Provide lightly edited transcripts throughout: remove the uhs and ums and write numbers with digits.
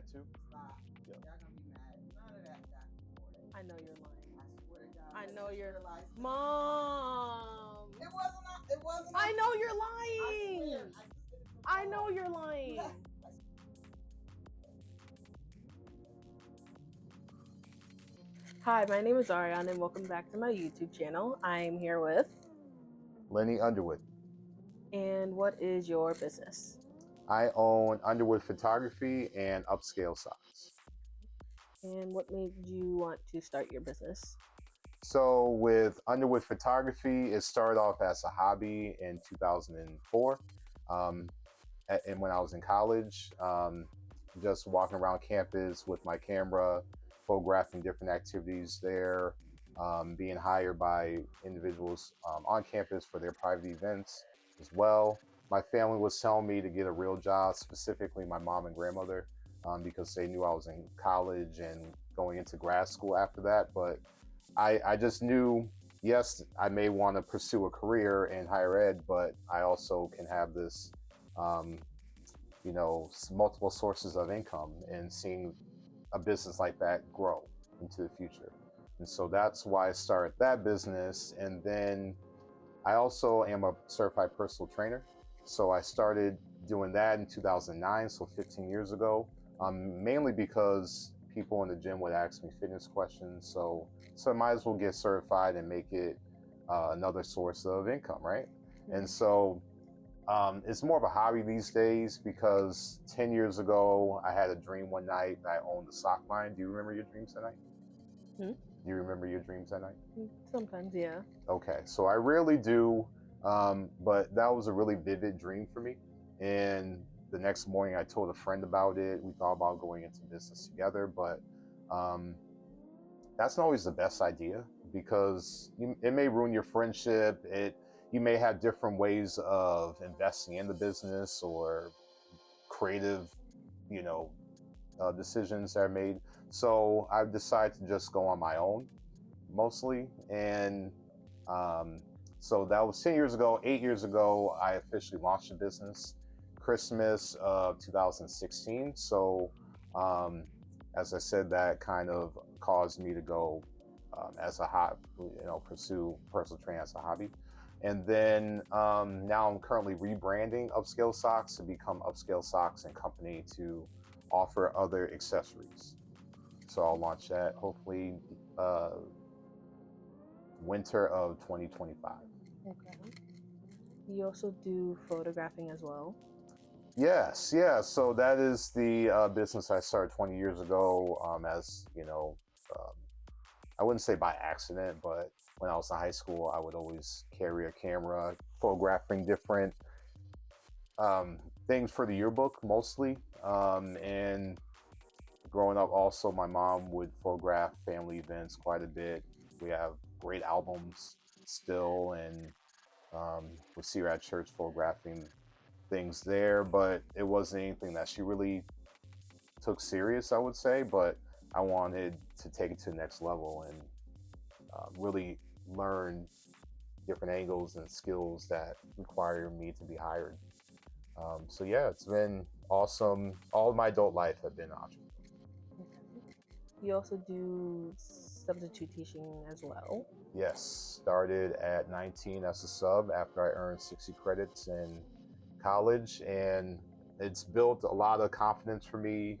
had to? Stop. Yeah. Y'all gonna be mad. None of that got recorded. I know you're lying. I swear to God. I know just you're realized that. Mom. It wasn't. It wasn't. I know you're I swear. lying. I just did it for I fun. know you're lying. Hi, my name is Ariane and welcome back to my YouTube channel. I'm here with... Lenny Underwood. And what is your business? I own Underwood Photography and UpScale Socks. And what made you want to start your business? So with Underwood Photography, it started off as a hobby in 2004. And when I was in college, just walking around campus with my camera, photographing different activities there, being hired by individuals on campus for their private events as well. My family was telling me to get a real job, specifically my mom and grandmother, because they knew I was in college and going into grad school after that. But I just knew, yes, I may want to pursue a career in higher ed, but I also can have this, multiple sources of income, and seeing a business like that grow into the future. And so that's why I started that business. And then I also am a certified personal trainer. So I started doing that in 2009, so 15 years ago, mainly because people in the gym would ask me fitness questions. So I might as well get certified and make it another source of income, right? Mm-hmm. And so it's more of a hobby these days, because 10 years ago, I had a dream one night that I owned a sock line. Do you remember your dreams that night? Do you remember your dreams that night? Sometimes, yeah. Okay, so I rarely do, but that was a really vivid dream for me. And the next morning I told a friend about it. We thought about going into business together, but that's not always the best idea, because it may ruin your friendship. You may have different ways of investing in the business, or creative, decisions that are made. So I've decided to just go on my own, mostly. And so that was 10 years ago. 8 years ago, I officially launched the business, Christmas of 2016. So as I said, that kind of caused me to go as a hobby, pursue personal training as a hobby. And then now I'm currently rebranding UpScale Socks to become UpScale Socks and Company to offer other accessories. So I'll launch that hopefully winter of 2025. Okay. You also do photographing as well? Yes, yeah. So that is the business I started 20 years ago, as I wouldn't say by accident, but when I was in high school, I would always carry a camera, photographing different things for the yearbook mostly. And growing up also, my mom would photograph family events quite a bit. We have great albums still, and we see her at church photographing things there, but it wasn't anything that she really took serious, I would say. But I wanted to take it to the next level and really learn different angles and skills that require me to be hired. So yeah, it's been awesome. All of my adult life I've been an entrepreneur. Okay. You also do substitute teaching as well? Yes, started at 19 as a sub after I earned 60 credits in college, and it's built a lot of confidence for me,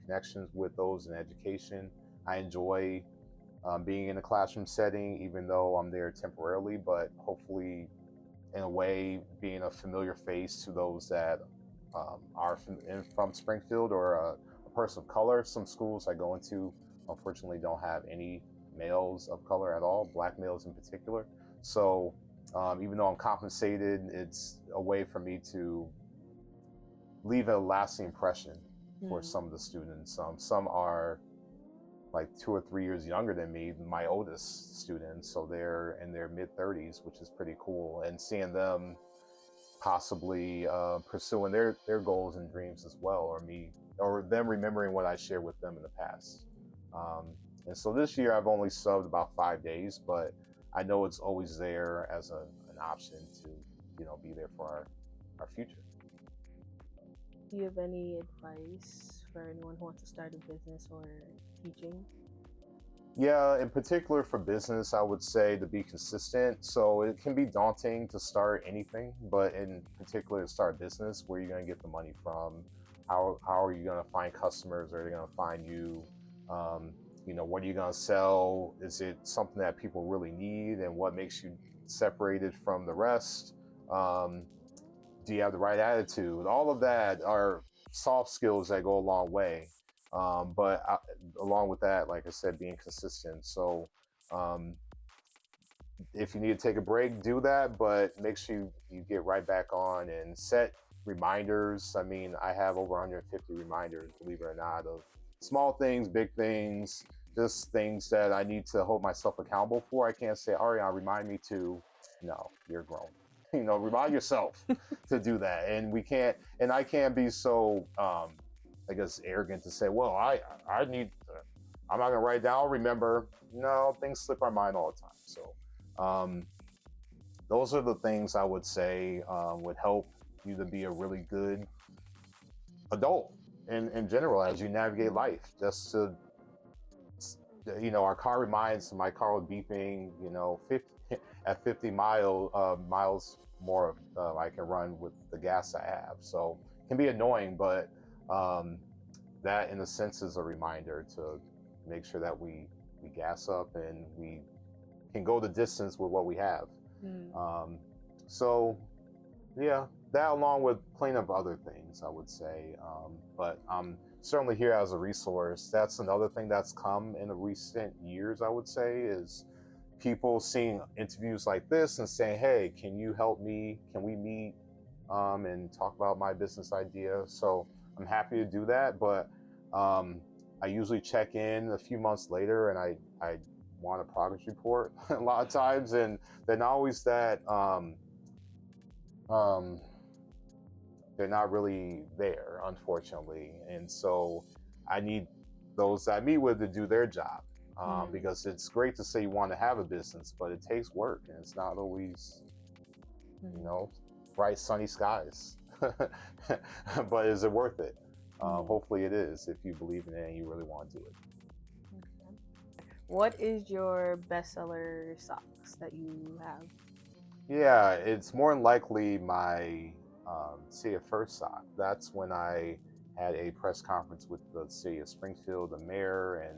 connections with those in education. I enjoy being in a classroom setting, even though I'm there temporarily, but hopefully in a way being a familiar face to those that are from Springfield, or a person of color. Some schools I go into unfortunately don't have any males of color at all, black males in particular. So even though I'm compensated, it's a way for me to leave a lasting impression for some of the students. Some are like 2 or 3 years younger than me, my oldest students, so they're in their mid-30s, which is pretty cool. And seeing them possibly pursuing their goals and dreams as well, or them remembering what I shared with them in the past. And so this year I've only subbed about 5 days, but I know it's always there as an option to, be there for our future. Do you have any advice for anyone who wants to start a business or teaching? Yeah, in particular for business, I would say to be consistent. So it can be daunting to start anything, but in particular to start a business, where you're going to get the money from, how are you going to find customers? Are they going to find you? Um, what are you going to sell? Is it something that people really need? And what makes you separated from the rest? Um, do you have the right attitude? All of that are soft skills that go a long way. But along with that, like I said, being consistent. So um, if you need to take a break, do that, but make sure you get right back on and set reminders. I mean, I have over 150 reminders, believe it or not, of small things, big things, just things that I need to hold myself accountable for. I can't say, Ariana, remind me to. No, you're grown. Remind yourself to do that. And I can't be so, I guess, arrogant to say, well, I need, I'm not going to write down, remember. No, things slip our mind all the time. So those are the things I would say would help you to be a really good adult in general as you navigate life. Just to, our car reminds, my car was beeping, 50 miles more I can run with the gas I have. So it can be annoying, but that in a sense is a reminder to make sure that we gas up and we can go the distance with what we have. So yeah, that along with plenty of other things, I would say. But I'm certainly here as a resource. That's another thing that's come in the recent years, I would say, is people seeing interviews like this and saying, hey, can you help me? Can we meet and talk about my business idea? So I'm happy to do that, but I usually check in a few months later and I want a progress report a lot of times, and they're not always that they're not really there, unfortunately. And so I need those I meet with to do their job. Because it's great to say you want to have a business, but it takes work and it's not always, bright sunny skies. But is it worth it? Hopefully it is, if you believe in it and you really want to do it. Okay. What is your bestseller socks that you have? Yeah, it's more than likely my City of First sock. That's when I had a press conference with the city of Springfield, the mayor, and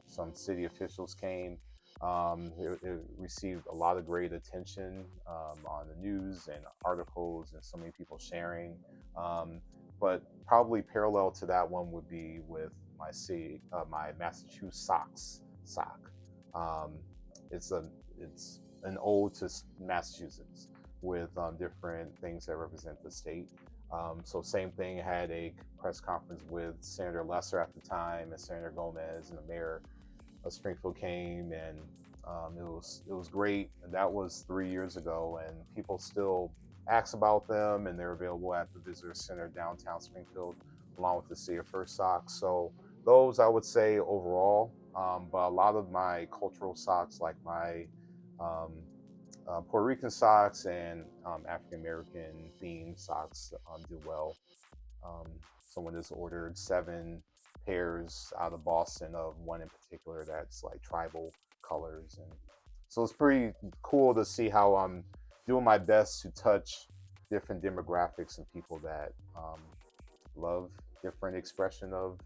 some city officials came. It received a lot of great attention on the news and articles and so many people sharing. But probably parallel to that one would be with my Massachusetts sock. It's an ode to Massachusetts with different things that represent the state. So same thing, had a press conference with Senator Lesser at the time and Senator Gomez, and the mayor of Springfield came, and it was great. And that was 3 years ago, and people still ask about them, and they're available at the Visitor Center downtown Springfield, along with the City of First socks. So those I would say overall, but a lot of my cultural socks, like my Puerto Rican socks and African American themed socks, do well. Someone has ordered 7 pairs out of Boston of one in particular that's like tribal colors, and so it's pretty cool to see how I'm doing my best to touch different demographics and people that love different expression of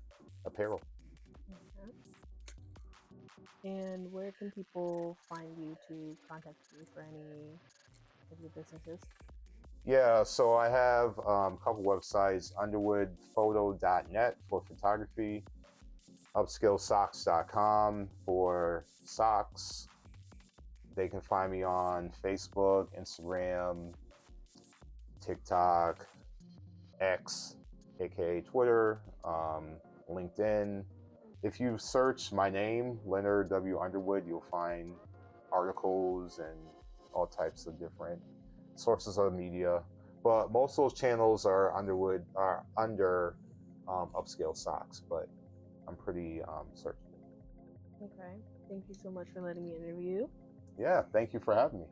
apparel. Okay. And where can people find you to contact you for any of your businesses? Yeah, so I have a couple websites: underwoodphoto.net for photography, UpScaleSocks.com for socks. They can find me on Facebook, Instagram, TikTok, X, aka Twitter, LinkedIn. If you search my name, Leonard W. Underwood, you'll find articles and all types of different sources of media. But most of those channels are under UpScale Socks, but I'm pretty certain. Okay. Thank you so much for letting me interview. Yeah, thank you for having me.